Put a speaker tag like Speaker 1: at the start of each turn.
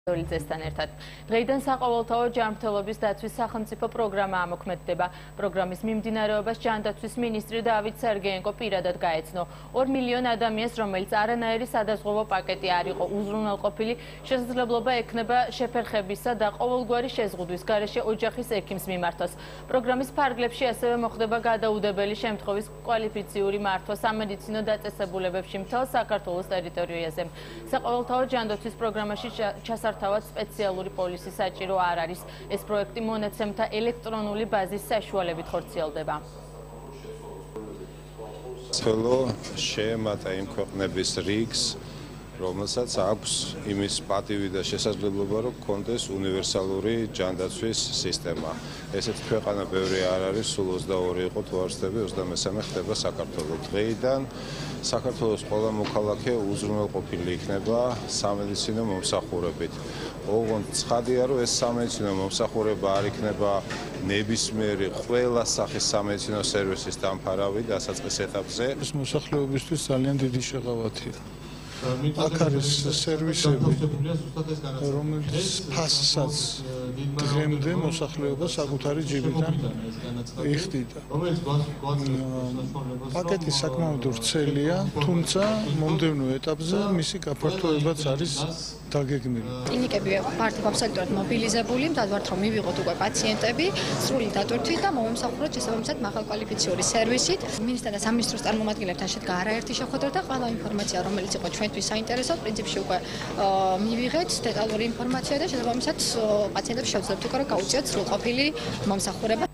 Speaker 1: ძესთან ერთად. დღეიდან საყოველთაო ჯანმრთელობის დაცვის სახელმწიფო პროგრამა ამოქმედდება. პროგრამის მიმდინარეობას ჯანდაცვის მინისტრი დავით სერგეენკო პირადად გაეცნო. 2 მილიონ ადამიანს, რომელიც არანაირი სადაზღვევო პაკეტი არ იყო უზრუნველყოფილი, შესაძლებლობა ექნება შეფერხებისა და ყოველგვარი შეზღუდვის გარეშე ოჯახის ექიმს მიმართოს. პროგრამის ფარგლებში ასევე მოხდება გადაუდებელი შემთხვევის კვალიფიციური მართვა სამედიცინო დაწესებულებებში მთელ საქართველოს ტერიტორიაზე. საყოველთაო ჯანდაცვის პროგრამაში თავად სპეციალური პოლისი საჭირო არ არის. ეს პროექტი მონაცემთა ელექტრონული ბაზის საშუალებით ხორციელდება.
Speaker 2: Fellow შეემატა იმ ქვეყნების რიგს, რომელსაც აქვს იმის პატივი და შესაძლებლობა, რომ კონდეს უნივერსალური ჯანდაცვის სისტემა. ესეთი ქვეყანა ბევრი არ არის, სულ 22 იყო თუ არ ვცდები, 23 ხდება საქართველოს. დღეიდან საქართველოს ყველა მოქალაქე უზრუნველყოფილი იქნება სამედიცინო მომსახურებით. ოღონდ ცხადია, რომ ეს სამედიცინო მომსახურება არ იქნება ნებისმიერი ყველა სახის სამედიცინო სერვისის დამფარავი დასაწყის ეტაპზე.
Speaker 3: ეს მოსახლეობისთვის ძალიან დიდი შეღავათია. აქ არის სერვისები, რომელიც ფასსაც დღემდე მოსახლეობა საკუთარი ჯიბიდან იხდიდა. პაკეტი საკმაოდ ვრცელია, თუმცა მომდევნო ეტაპზე მისი გაფართოებაც არის დაგეგმილი.
Speaker 4: კლინიკები ვართ აბსოლუტურად მობილიზებული, მდადვართ რომ მივიღოთ უკვე პაციენტები სრული დატვირთვით და მომემსახუროთ შესაბამისად მაღალკვალიფიციური სერვისით. მინისტრთა და სამინისტროს წარმომადგენლებთან შედგა არაერთი შეხვედრა და ყველა ინფორმაცია, რომელიც იყო ჩვენთვის საინტერესო, პრინციპში უკვე მივიღეთ დეტალური ინფორმაცია და შესაბამისად პაციენტებს შევძლებთ უკვე რომ გაუწიოთ სრულყოფილი მომსახურება.